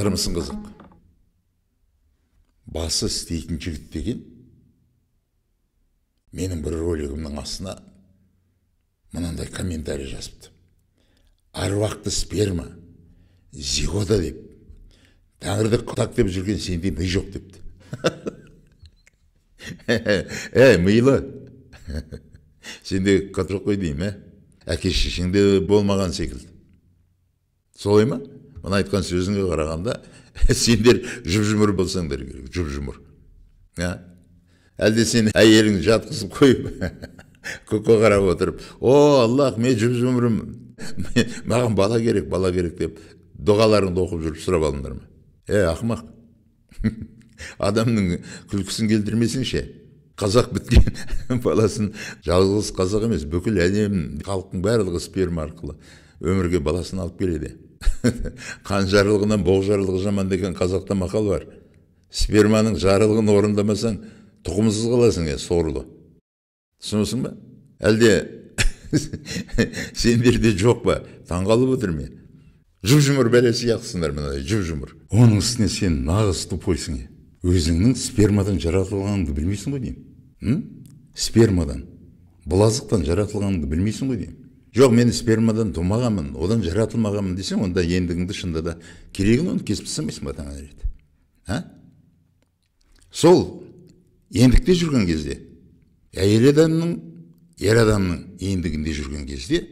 Армысың қызық. Басы істейтін жігіт деген менің бір ролигімнің астына мынандай комментарий жазыпты. Аруақты сперма, зигота деп, тәңірді құтақ деп жүрген сенде ми жоқ депті. Милы, сенде құтақ жоқ қой деймін, әке шешеңде болмаған секілді. Солай ма? Мына айтқан сөзіңе қарағанда, сендер жұп-жұмыр болсаңдар керек, жұп-жұмыр. Әлде сен әйелің жатқызып қойып, көкке қарап отырып, о, Аллах, мен жұп-жұмырым, маған бала керек деп, дұғаларыңды оқып жүріп сұрап алыңдар ма? Ақымақ. Адамның күлкісін келтірмесіңше, қазақ біткен баласын, жалғыз қазақ емес, бүкіл әлем халықтың барлығы сперма арқылы өмірге баласын алып келеді. Қан жарылығынан боқ жарылығы жаман деген қазақта мақал бар. Сперманың жарылығын орындамасаң, тұқымсыз қаласың, сорлы. Түсінесің ба? Әлде сендерде жоқ па? Таңғалып отыр мен. Жұп-жұмыр бәле сияқтысыңдар мынадай, жұп-жұмыр. Оның үстіне сен нағыз тупойсың. Өзіңнің спермадан жаратылғаныңды білмейсің ғой деймін. Спермадан, бұлазықтан жаратылғаныңды білмейсің ғой деймін. Жоқ, мен спермадан тумағанмын, одан жаратылмағанмын десең, онда ендігіңді шында да керегін оны кесіп тастамайсың ба таңға рет? Сол ендікте жүрген кезде, әйел адамның, ер адамның ендігінде жүрген кезде,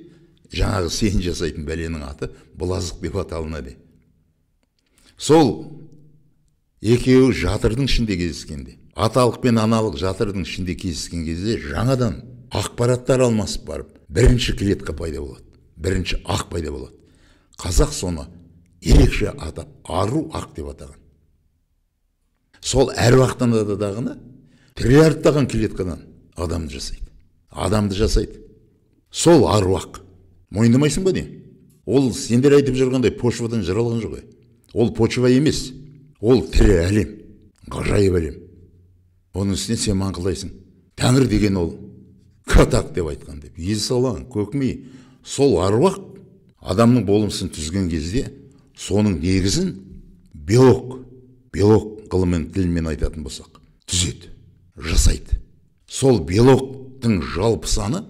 жаңағы сен жасайтын бәленің аты бұлазық деп аталынады. Сол екеуі жатырдың ішінде кездескенде, аталық пен аналық жатырдың ішінде кездескен кезде, жаңадан ақпараттар алмасып барып, бірінші клетка пайда болады, бірінші ақ пайда болады. Қазақ соны ерекше атап, ару ақ деп атаған. Сол әруақтан ададағыны триллиардтаған клеткадан адамды жасайды. Сол аруақ. Мойындамайсың ба деймін? Ол сендер айтып жүргендей почвадан жаралған жоқ. Ол почва емес, ол тірі әлем, ғажайып әлем. Оның үстіне сен маңқылдайсың. Тәңір деген ол қатақ деп айтқан деп. Есалаң, көкмей, сол аруақ адамның болмысын түзген кезде, соның негізін биолог ғылыммен тілмен айтатын болсақ, түзеді, жасайды. Сол биологтың жалпы саны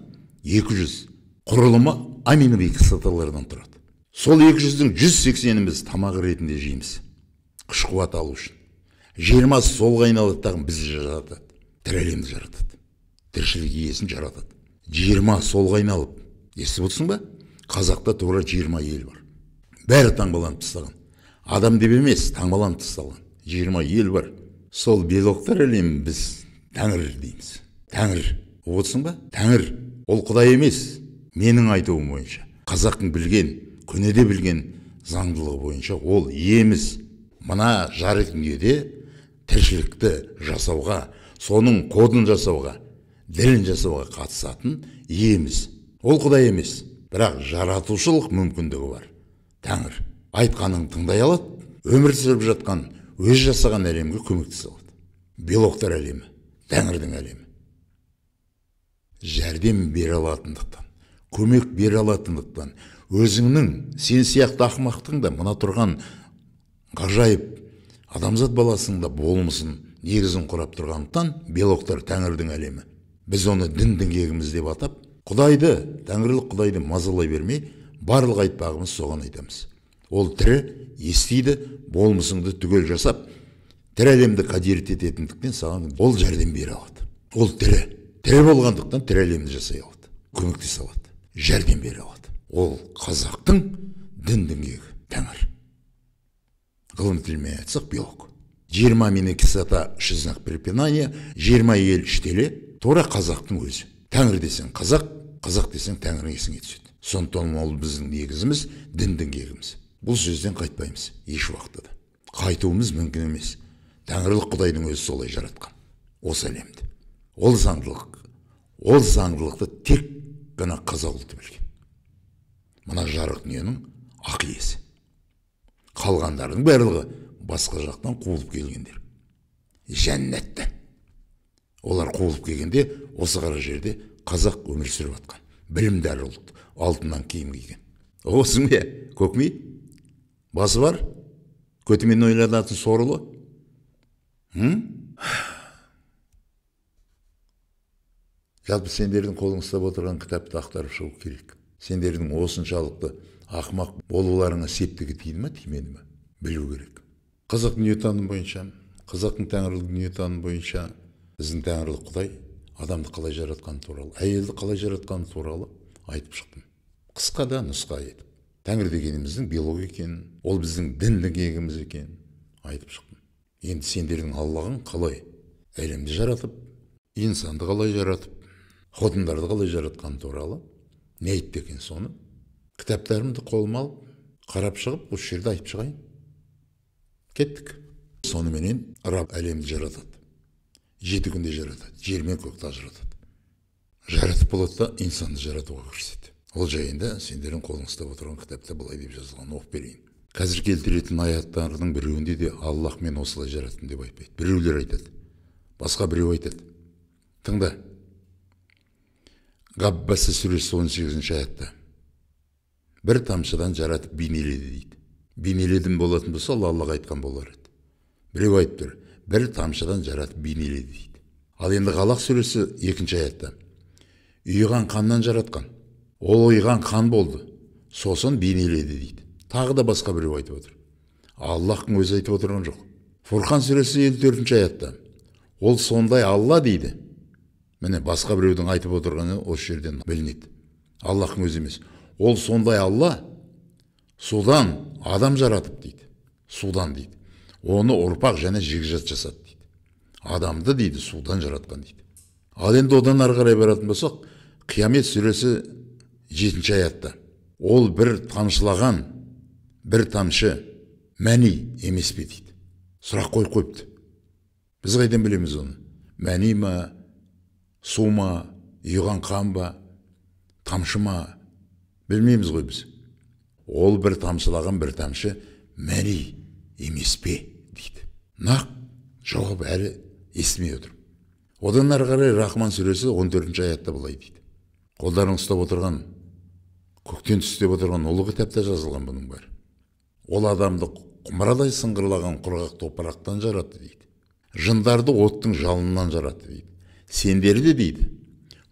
200, құрылымы аминовый кислоталардан тұрады. Сол 200-дің 180-іміз тамақ ретінде жейміз, күш қуат алу үшін. 20 солға айналаттағын бізді жаратады, тірі әлемді жаратады. Тіршілік иесін жаратады. 20 солға айналып, естіп отырсың ба? Қазақта тура 20 ел бар. Бәрі таңбаланып тастаған. Адам деп емес, таңбаланып тасталған. 20 ел бар. Сол биологтар әлемін біз тәңір дейміз. Тәңір. Отырсың ба? Тәңір. Ол Құдай емес. Менің айтуым бойынша. Қазақтың білген, көнеде білген заңдылығы бойынша ол иеміз. Мына жарық дүниеде тіршілікті жасауға, соның кодын жасауға, ділін жасауға қатысатын иеміз. Ол Құдай емес, бірақ жаратушылық мүмкіндігі бар. Тәңір айтқанын тыңдай алады, өмір сүріп жатқан, өз жасаған әлемге көмектесе алады. Биологтар әлемі, Тәңірдің әлемі. Жәрдем бере алатындықтан, көмек бере алатындықтан, өзіңнің сен сияқты ақымақтың да мына тұрған ғажайып адамзат баласының да болмысын негізін құрап тұрғандықтан биологтар Тәңірдің әлемі. Біз оны дін діңгегіміз деп атап, Құдайды, Тәңірлік Құдайды мазалай бермей, барлық айтпағымыз соған айтамыз. Ол тірі, естиді, болмысыңды түгел жасап, тірі әлемді қадирет ететіндіктен саған ол жәрдем бере алады. Ол тірі болғандықтан тірі әлемді жасай алады, көмектесе алады, жәрдем бере алады. Ол қазақтың дін діңгегі, Тәңір. Ғылым тілімен айтсақ, биолог. 20 аминокислота знак препинания, 20 ел іштеле, тура қазақтың өзі. Тәңір десең қазақ, қазақ десең Тәңірің есіңе түседі. Сондықтан ол біздің негізіміз, дін діңгегіміз. Бұл сөзден қайтпаймыз, еш уақытта да. Қайтуымыз мүмкін емес. Тәңірлік Құдайдың өзі солай жаратқан, осы әлемді. Ол заңдылықты тек қана қазақ ұлты білген. Мына жарық дүниенің ақ иесі. Қалғандардың барлығы басқа жақтан қуылып келгендер. Жәннаттан. Олар қуылып келгенде осы қара жерде қазақ өмір сүріп жатқан. Білімдер ұлт, алтыннан киім киген. Осың бе, көкмей? Басы бар? Көтімен ойланатын сорылы. Жалпы сендердің қолың ұстап отырған кітапты ақтарып шығу керек. Сендердің осыншалықты ақымақ болуларыңа септігі тиді ме, тимеді ме? Білу керек. Қазақ дүниетаным бойынша, қазақтың тәңірлік дүниетаным бойынша біздің тәңірлік Құдай адамды қалай жаратқаны туралы, әйелді қалай жаратқаны туралы айтып шықтым. Қысқа да нұсқа етіп. Тәңір дегеніміздің биология екенін, ол біздің діндік егіміз екенін айтып шықтым. Енді сендердің Аллахың қалай әлемді жаратып, инсанды қалай жаратып, хотындарды қалай жаратқаны туралы не айтты екен, соны кітаптарымды қолыма алып, қарап шығып, осы жерде айтып шығайын. Кеттік. Соныменен Раб әлемді жаратады. 7 күнде жаратады, жер мен көкті ажыратады. Жаратып болады да инсанды жаратуға кіріседі. Ол жайында сендердің қолыңызда отырған кітапта былай деп жазылған, оқып берейін. Қазір келтіретін аяттардың біреуінде де Аллах мен осылай жараттым деп айтпайды. Біреулер айтады, басқа біреу айтады. Тыңда. Ғаббасы сүресі 18-ші аятта. Бір тамшыдан жаратып бейнеледі дейді. Бейнеледім болатын болса, Аллах айтқан болар еді. Біреу айтып тұр, бір тамшыдан жаратып бейнеледі дейді. Ал енді Қалақ сүресі 2-ші аятта. Ұйыған қаннан жаратқан. Ол ұйыған қан болды. Сосын бейнеледі дейді. Тағы да басқа біреу айтып отыр. Аллахтың өзі айтып отырған жоқ. Фурқан сүресі 54-ші аятта. Ол сондай Алла дейді. Міне басқа біреудің айтып отырғаны осы жерден білінеді. Аллахтың өзі емес. Ол сондай Алла, судан адам жаратып дейді. Судан дейді. Оны ұрпақ және жекжат жасады дейді. Адамды дейді судан жаратқан дейді. Ал енді одан ары қарай баратын болсақ, Қиямет сүресі 7-ші аятта. Ол бір тамшылаған, бір тамшы мәни емес пе дейді. Сұрақ қойыпты. Біз қайдан білеміз оны? Мәни ма, су ма, ұйыған қан ба, тамшы ма? Білмейміз ғой біз. Ол бір тамшылаған бір тамшы мәни емес пе дейді. Нақ жауап әлі естімей отыр. Одан ары қарай Рахман сүресі 14-ші аятта былай дейді. Қолдарың ұстап отырған, көктен түстеп отырған ұлы кітапта жазылған бұның бәрі. Ол адамды құмырадай сыңғырлаған құрғақ топырақтан жаратты дейді. Жындарды оттың жалынынан жаратты дейді. Сендерді дейді,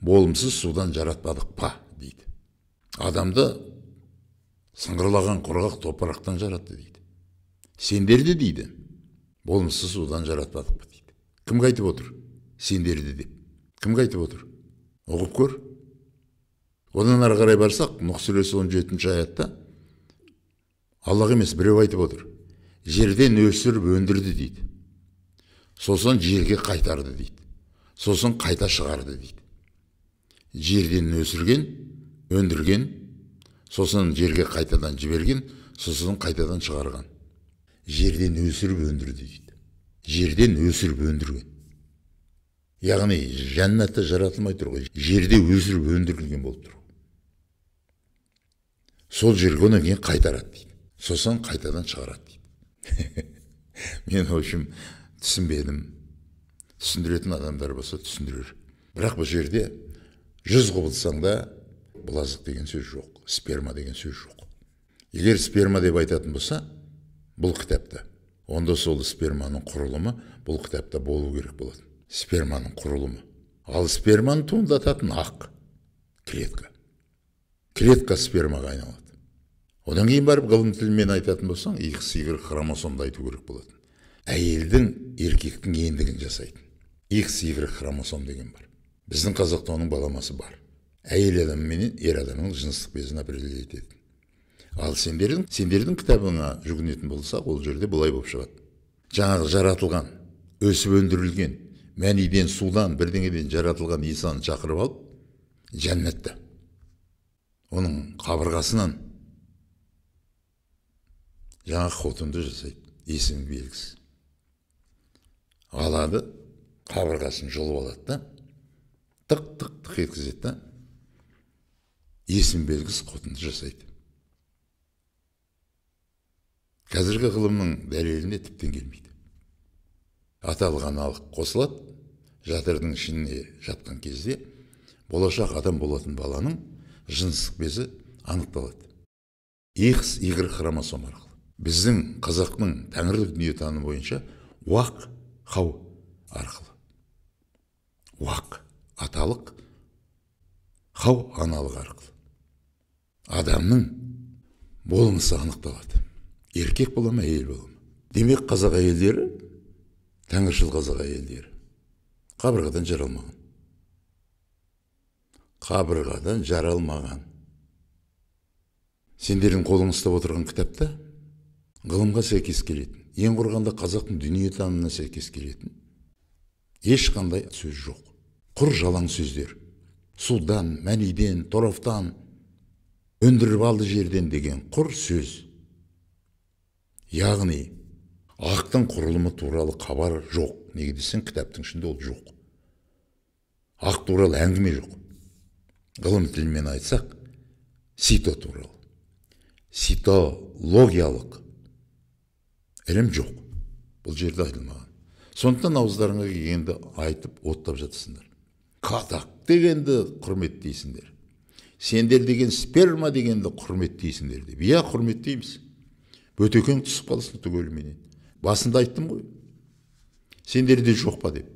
болымсыз судан жаратпадық па дейді. Адамды сыңғырлаған құрғақ топырақтан жаратты дейді. Сендерді дейді, болымсыз судан жаратпадық па дейді. Кім айтып отыр? Сендерді деп. Кім айтып отыр? Оқып көр. Одан ары қарай барсақ, Нұх сүресі 17-ші аятта Аллах емес біреу айтып отыр. Жерден өсіріп өндірді дейді. Сосын жерге қайтарды дейді. Сосын қайта шығарды дейді. Жерден өсірген, өндірген, сосын жерге қайтадан жіберген, сосын қайтадан шығарған. Жерден өсіріп өндірді дейді. Жерден өсіріп өндірген. Яғни жәннатта жаратылмай тұр ғой. Жерде өсіріп өндірілген болып тұр. Сол жерге онан кейін қайтарады дейді. Сосын қайтадан шығарады дейді. Мен общем түсінбедім. Түсіндіретін адамдар болса түсіндірер. Бірақ бұл жерде 100 құбылсаң да бұлазық деген сөз жоқ, сперма деген сөз жоқ. Егер сперма деп айтатын болса, бұл кітапта, онда сол сперманың құрылымы бұл кітапта болу керек болады. Сперманың құрылымы. Ал сперманы туындататын ақ клетка. Клетка спермаға айналады. Одан кейін барып ғылым тілімен айтатын болсаң, XY хромосомды айту керек болады. Әйелдің еркектің ендігін жасайтын. XY хромосом деген бар. Біздің қазақта оның баламасы бар. Әйел адам менен ер адамның жыныстық безін определять етеді. Ал сендердің кітабына жүгінетін болсақ, ол жерде былай болып шығады. Жаңағы жаратылған, өсіп өндірілген, мәниден, судан, бірдеңеден жаратылған инсаны шақырып алып, жәннатта оның қабырғасынан жаңа хотынды жасайды, есімі белгісіз. Алады, қабырғасын жұлып алады да, тық еткізеді да, есім белгісіз хотынды жасайды. Қазіргі ғылымның дәлеліне тіптен келмейді. Аталған алық қосылады, жатырдың ішіне жатқан кезде болашақ адам болатын баланың жыныстық безі анықталады. XY хромосом арқылы. Біздің қазақтың тәңірлік дүниетанымы бойынша уақ хау арқылы. Уақ аталық, хау аналық арқылы адамның болмысы анықталады. Еркек бола ма, әйел бола ма? Демек, қазақ әйелдері, тәңіршіл қазақ әйелдері қабырғадан жаралмаған. Қабырғадан жаралмаған. Сендердің қолың ұстап отырған кітапта ғылымға сәйкес келетін, ең құрғанда қазақтың дүниетанымына сәйкес келетін ешқандай сөз жоқ. Құр жалаң сөздер. Судан, мәниден, тораптан, өндіріп алды жерден деген құр сөз. Яғни, ақтың құрылымы туралы хабар жоқ. Неге десең, кітаптың ішінде ол жоқ. Ақ туралы әңгіме жоқ. Ғылым тілімен айтсақ, сито туралы. Ситологиялық ілім жоқ. Бұл жерде айтылмаған. Сондықтан ауыздарыңа келгенді айтып, оттап жатсыңдар. Қазақ дегенді құрметтейсіңдер. Сендер деген сперма дегенді құрметтейсіңдер деп. Иә, құрметтейміз. Бөтекең түсіп қалсын түгеліменен. Басында айттым ғой. Сендерде жоқ па деп.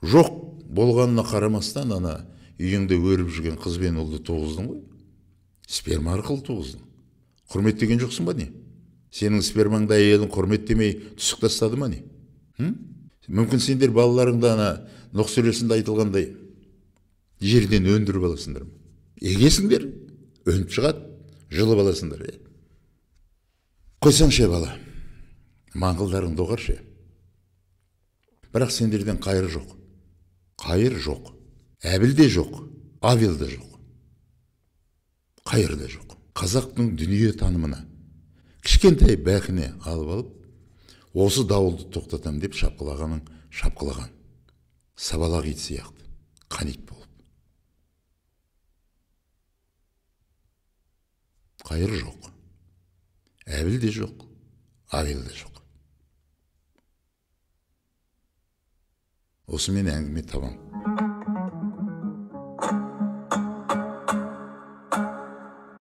Жоқ болғанына қарамастан, ана үйіңде өріп жүрген қыз бен ұлды туғыздың ғой. Сперма арқылы туғыздың. Құрметтеген жоқсың ба не? Сенің спермаңда әйелін құрметтемей түсік тастады ма не? Мүмкін сендер балаларыңда ана Нұх сүресінде айтылғандай жерден өндіріп аласыңдар ма? Егесіңдер, өніп шығады, жылып аласыңдар. Қойсаңшы бала, маңғылдарыңды оғаршы. Бірақ сендерден қайыр жоқ. Қайыр жоқ. Әбіл де жоқ, Авел де жоқ. Қайыр да жоқ. Қазақтың дүние танымына кішкентай бәкіне алып алып, осы дауылды тоқтатам деп шапқылағанын шапқылаған. Сабалақ ит сияқты, қанит болып. Қайыр жоқ. Әбіл де жоқ, Авел де жоқ. Осымен әңгіме табам.